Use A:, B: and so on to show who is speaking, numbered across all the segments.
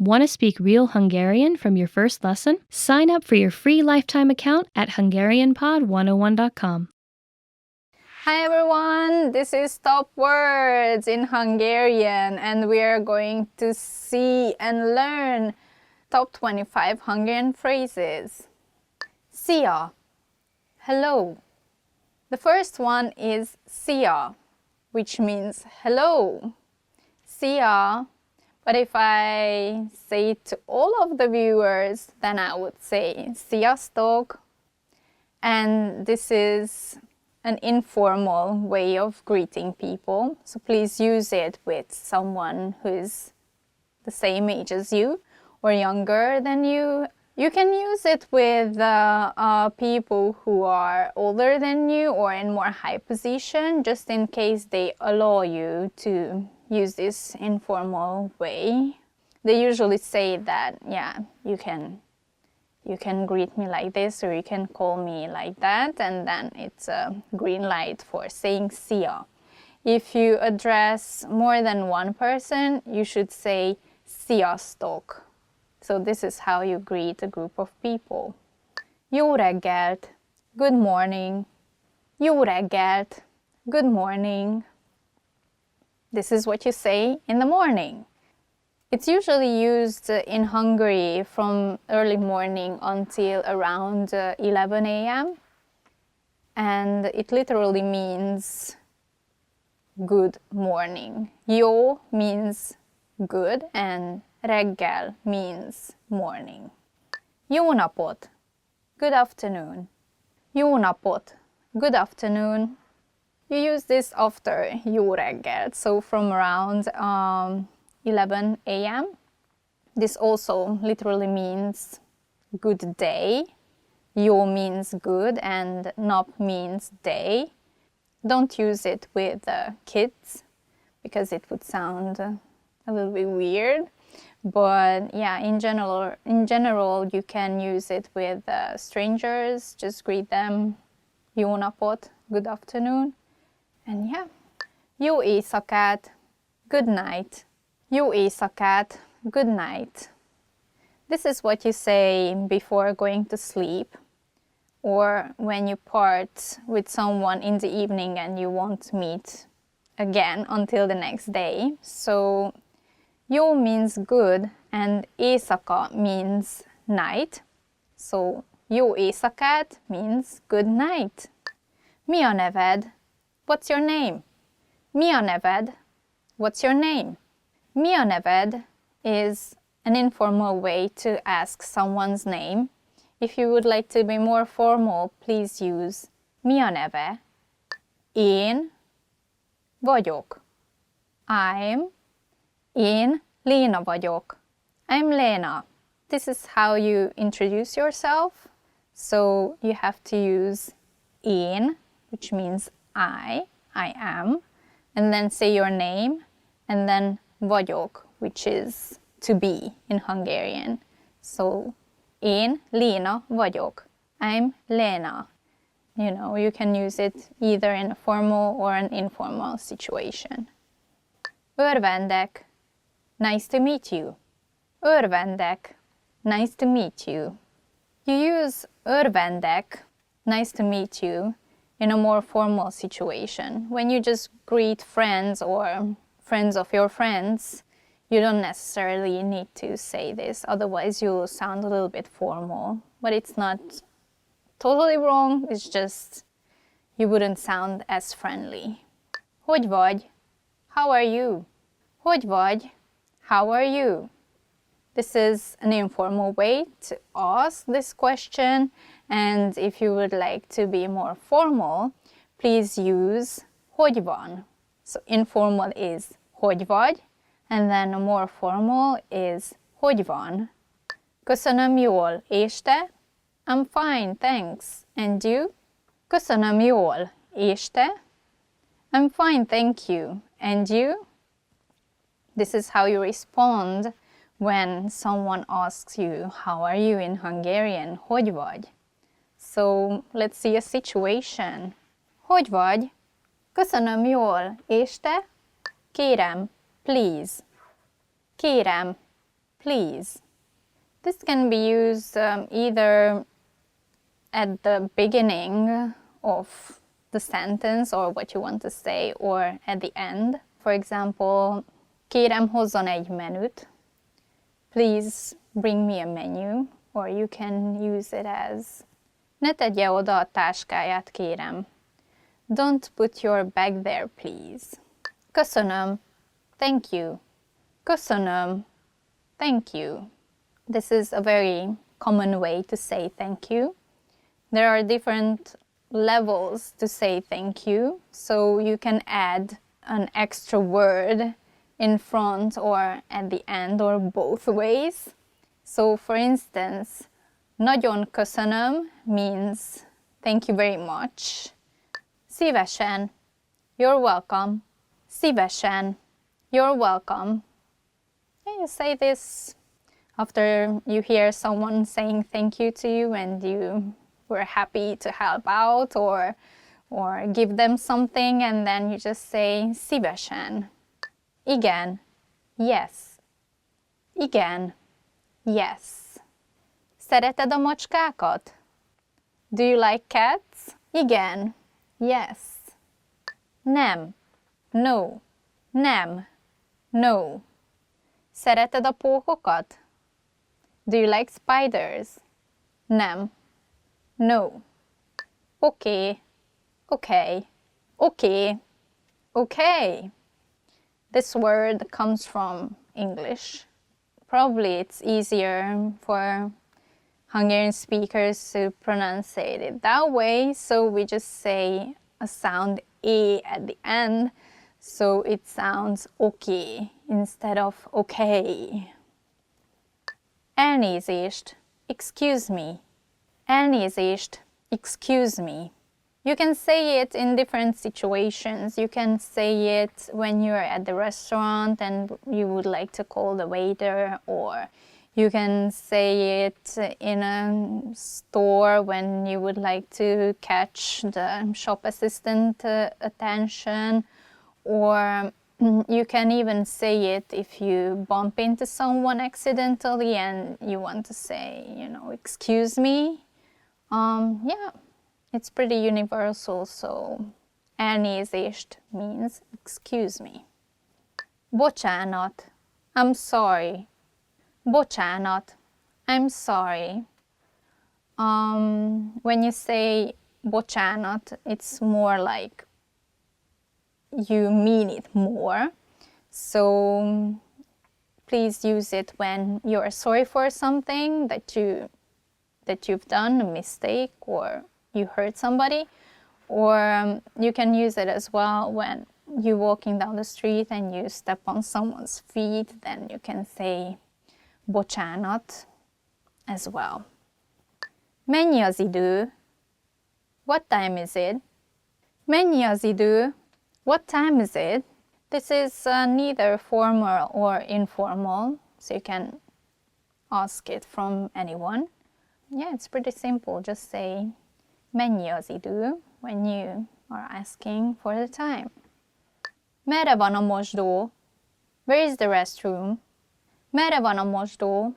A: Want to speak real Hungarian from your first lesson? Sign up for your free lifetime account at HungarianPod101.com.
B: Hi everyone, this is Top Words in Hungarian, and we are going to see and learn top 25 Hungarian phrases. Szia, hello. The first one is szia, which means hello. Szia. But if I say it to all of the viewers, then I would say sziasztok. And this is an informal way of greeting people. So please use it with someone who is the same age as you or younger than you. You can use it with people who are older than you or in more high position, just in case they allow you to use this informal way. They usually say that, yeah, you can greet me like this, or you can call me like that, and then it's a green light for saying szia. If you address more than one person, you should say sziasztok. So this is how you greet a group of people. Jó reggelt, good morning. Jó reggelt, good morning. This is what you say in the morning. It's usually used in Hungary from early morning until around 11 a.m. And it literally means good morning. Jó means good and reggel means morning. Jó napot, good afternoon. Jó napot, good afternoon. You use this after jó reggel, so from around 11 a.m. This also literally means good day. Jó means good and nap means day. Don't use it with kids because it would sound a little bit weird. But yeah, in general, you can use it with strangers. Just greet them. Jó napot, good afternoon. And yeah, jó éjszakát, good night. Jó éjszakát, good night. This is what you say before going to sleep, or when you part with someone in the evening and you won't meet again until the next day. So jó means good and éjszaka means night. So jó éjszakát means good night. Mi a neved? What's your name? Mi a neved? What's your name? Mi a neved is an informal way to ask someone's name. If you would like to be more formal, please use mi a neve? Én vagyok. Én Léna vagyok. I'm Lena. This is how you introduce yourself. So you have to use én, which means I am, and then say your name, and then vagyok, which is to be in Hungarian. So én Léna vagyok. I'm Lena. You know, you can use it either in a formal or an informal situation. Örvendek. Nice to meet you. Örvendek. Nice to meet you. You use örvendek, nice to meet you, in a more formal situation. When you just greet friends or friends of your friends, you don't necessarily need to say this, otherwise you'll sound a little bit formal. But it's not totally wrong, it's just you wouldn't sound as friendly. Hogy vagy? How are you? Hogy vagy? How are you? This is an informal way to ask this question, and if you would like to be more formal, please use hogy van. So informal is hogy vagy, and then more formal is hogy van. Köszönöm jól, és te? I'm fine, thanks. And you? Köszönöm jól, és te? I'm fine, thank you. And you? This is how you respond when someone asks you, how are you in Hungarian? Hogy vagy? So let's see a situation. Hogy vagy? Köszönöm jól, és te? Kérem, please. Kérem, please. This can be used either at the beginning of the sentence or what you want to say, or at the end. For example, kérem hozzon egy menüt. Please bring me a menu. Or you can use it as ne tegye oda a táskáját, kérem. Don't put your bag there, please. Köszönöm. Thank you. Köszönöm. Thank you. This is a very common way to say thank you. There are different levels to say thank you, so you can add an extra word in front or at the end or both ways. So for instance, nagyon köszönöm means thank you very much. Szívesen, you're welcome. Szívesen, you're welcome. And you say this after you hear someone saying thank you to you and you were happy to help out or give them something, and then you just say szívesen. Igen, yes. Igen, yes. Szereted a macskákat? Do you like cats? Igen, yes. Nem, no. Nem, no. Szereted a pókokat? Do you like spiders? Nem, no. Okay, okay, okay, okay. This word comes from English. Probably it's easier for Hungarian speakers to pronounce it that way, so we just say a sound A at the end, so it sounds okay instead of okay. Elnézést, excuse me. Elnézést, excuse me. You can say it in different situations. You can say it when you're at the restaurant and you would like to call the waiter, or you can say it in a store when you would like to catch the shop assistant attention, or you can even say it if you bump into someone accidentally and you want to say, excuse me. Yeah, it's pretty universal, so elnézést means excuse me. Bocsánat, I'm sorry. Bocsánat, I'm sorry. When you say bocsánat, it's more like you mean it more. So please use it when you're sorry for something that you've done, a mistake, or you hurt somebody. Or you can use it as well when you're walking down the street and you step on someone's feet, then you can say bocsánat as well. Mennyi az idő? What time is it? Mennyi az idő? What time is it? This is neither formal or informal, so you can ask it from anyone. Yeah, it's pretty simple. Just say mennyi az idő when you are asking for the time. Merre van a mosdó? Where is the restroom? Merre van a mosdó?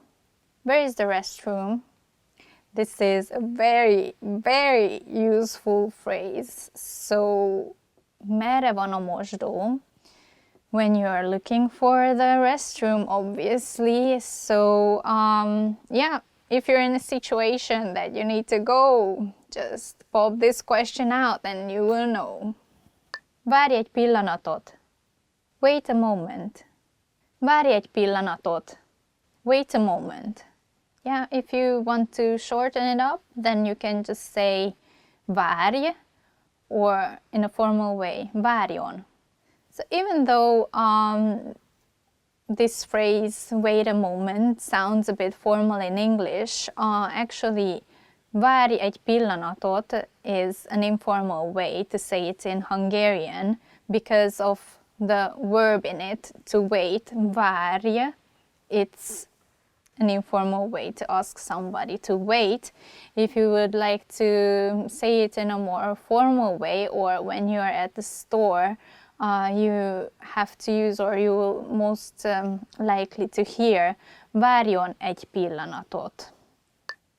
B: Where is the restroom? This is a very, very useful phrase. So, merre van a mosdó? When you are looking for the restroom, obviously. So, yeah, if you're in a situation that you need to go, just pop this question out and you will know. Várj egy pillanatot. Wait a moment. Várj egy pillanatot. Wait a moment. Yeah, if you want to shorten it up, then you can just say várj, or in a formal way, várjon. So even though this phrase, wait a moment, sounds a bit formal in English, actually, várj egy pillanatot is an informal way to say it in Hungarian because of the verb in it, to wait, várj. It's an informal way to ask somebody to wait. If you would like to say it in a more formal way, or when you're at the store, you have to use, or you will most likely to hear Várjon egy pillanatot.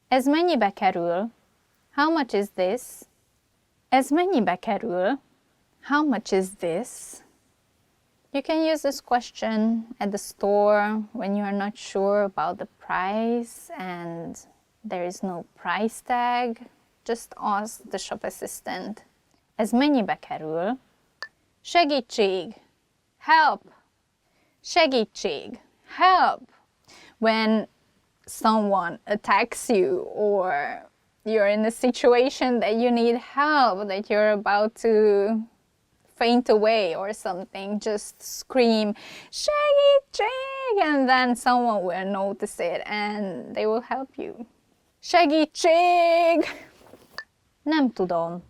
B: Ez mennyibe kerül? How much is this? Ez mennyibe kerül? How much is this? You can use this question at the store when you are not sure about the price and there is no price tag. Just ask the shop assistant. Ez mennyibe kerül? Segítség! Help! Segítség! Help! When someone attacks you or you're in a situation that you need help, that you're about to faint away or something, just scream, segítség! And then someone will notice it and they will help you. Segítség! Nem tudom.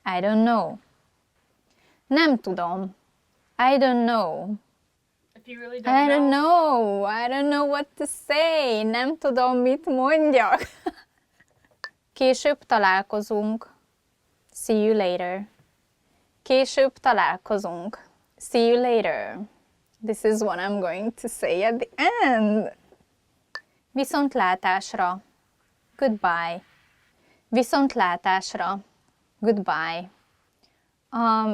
B: I don't know. Nem tudom. I don't know.
A: If you really
B: I don't know. I don't know what to say. Nem tudom, mit mondjak. Később találkozunk. See you later. Később találkozunk. See you later. This is what I'm going to say at the end. Viszontlátásra. Goodbye. Viszontlátásra. Goodbye.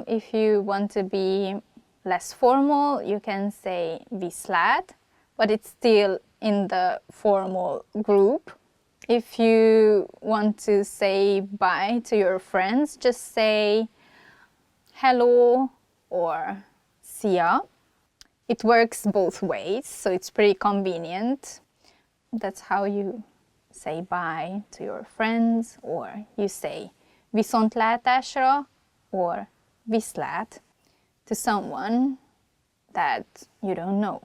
B: If you want to be less formal, you can say viszlát, but it's still in the formal group. If you want to say bye to your friends, just say hello or szia. It works both ways, so it's pretty convenient. That's how you say bye to your friends, or you say viszontlátásra or viszlát to someone that you don't know.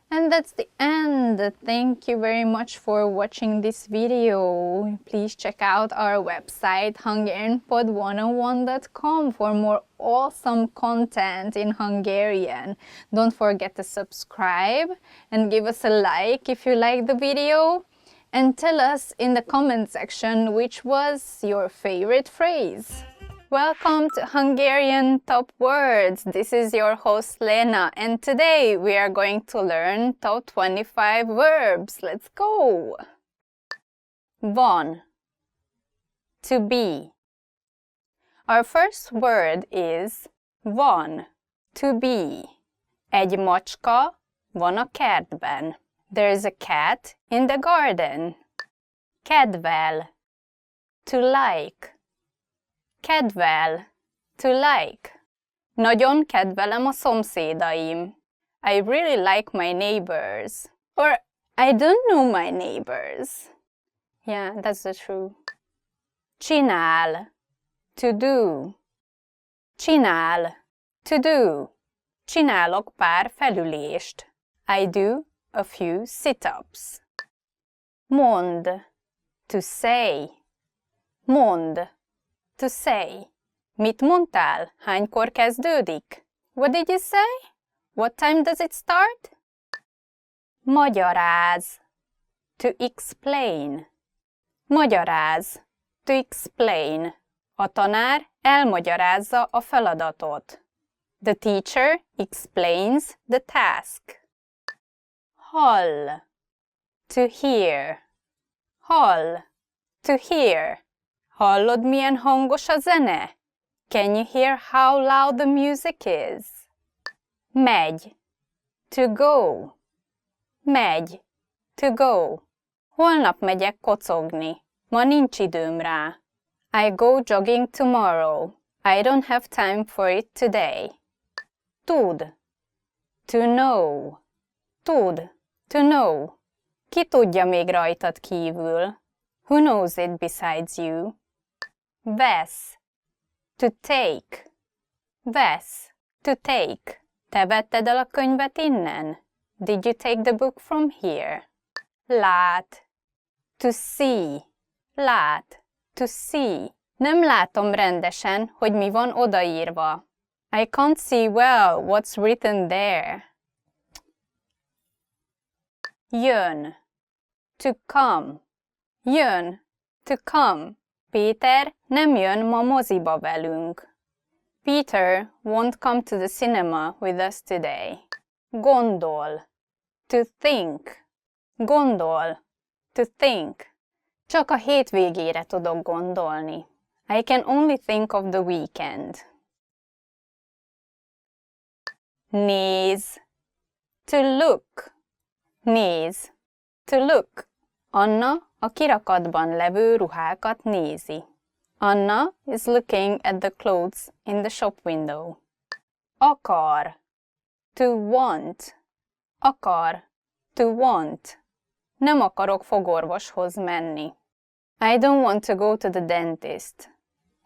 B: And that's the end. Thank you very much for watching this video. Please check out our website hungarianpod101.com for more awesome content in Hungarian. Don't forget to subscribe and give us a like if you like the video. And tell us in the comment section which was your favorite phrase. Welcome to Hungarian Top Words. This is your host Lena, and today we are going to learn top 25 verbs. Let's go! Van. To be. Our first word is van. To be. Egy macska van a kertben. There's a cat in the garden. Kedvel. To like. Kedvel. To like. Nagyon kedvelem a szomszédaim. I really like my neighbors. Or I don't know my neighbors. Yeah, that's the truth. Csinál. To do. Csinál. To do. Csinálok pár felülést. I do a few sit-ups. Mond. To say. Mond. To say. Mit mondtál? Hánykor kezdődik? What did you say? What time does it start? Magyaráz. To explain. Magyaráz. To explain. A tanár elmagyarázza a feladatot. The teacher explains the task. Hall. To hear. Hall. To hear. Hallod, milyen hangos a zene? Can you hear how loud the music is? Megy. To go. Megy. To go. Holnap megyek kocogni. Ma nincs időm rá. I go jogging tomorrow. I don't have time for it today. Tud. To know. Tud. To know. Ki tudja még rajtad kívül? Who knows it besides you? Vesz. To take. Vesz. To take. Te vetted el a könyvet innen? Did you take the book from here? Lát. To see. Lát. To see. Nem látom rendesen, hogy mi van odaírva. I can't see well what's written there. Jön. To come. Jön. To come. Péter nem jön ma moziba velünk. Peter won't come to the cinema with us today. Gondol. To think. Gondol. To think. Csak a hétvégére tudok gondolni. I can only think of the weekend. Néz. To look. Néz. To look. Anna a kirakatban levő ruhákat nézi. Anna is looking at the clothes in the shop window. Akar. To want. Akar. To want. Nem akarok fogorvoshoz menni. I don't want to go to the dentist.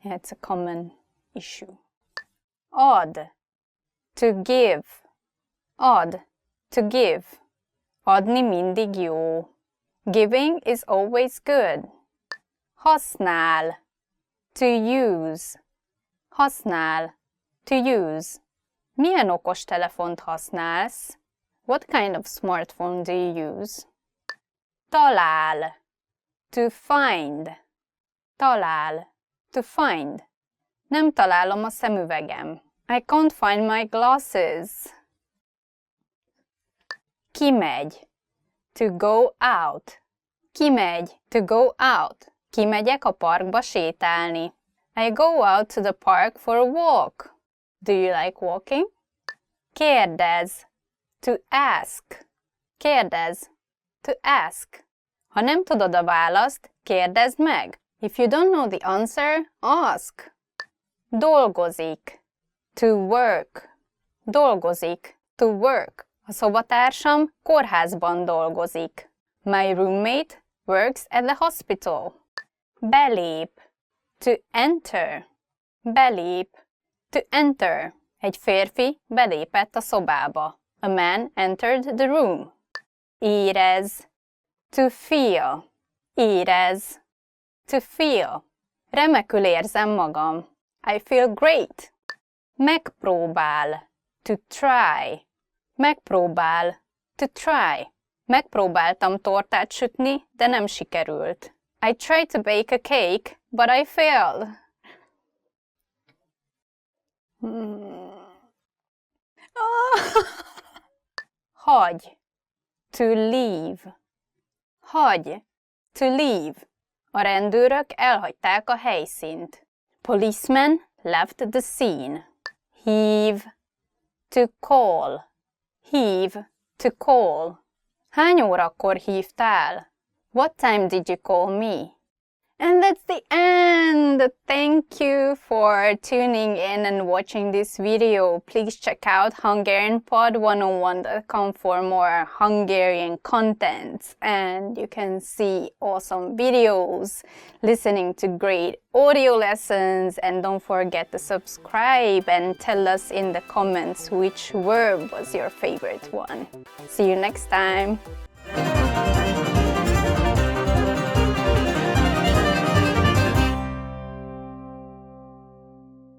B: It's a common issue. Ad. To give. Ad. To give. Adni mindig jó. Giving is always good. Használ. To use. Használ. To use. Milyen okostelefont használsz? What kind of smartphone do you use? Talál. To find. Talál. To find. Nem találom a szemüvegem. I can't find my glasses. Kimegy. To go out. Kimegy. To go out. Kimegyek a parkba sétálni. I go out to the park for a walk. Do you like walking? Kérdez. To ask. Kérdez. To ask. Ha nem tudod a választ, kérdezd meg. If you don't know the answer, ask. Dolgozik. To work. Dolgozik. To work. A szobatársam kórházban dolgozik. My roommate works at the hospital. Belép. To enter. Belép. To enter. Egy férfi belépett a szobába. A man entered the room. Érez. To feel. Érez. To feel. Remekül érzem magam. I feel great. Megpróbál. To try. Megpróbál. To try. Megpróbáltam tortát sütni, de nem sikerült. I tried to bake a cake, but I failed. Hagy. To leave. Hagy. To leave. A rendőrök elhagyták a helyszínt. Policemen left the scene. Heave. To call. Heave. To call. Hány órakor hívtál? What time did you call me? And that's the end! Thank you for tuning in and watching this video. Please check out HungarianPod101.com for more Hungarian contents, and you can see awesome videos, listening to great audio lessons, and don't forget to subscribe and tell us in the comments which verb was your favorite one. See you next time!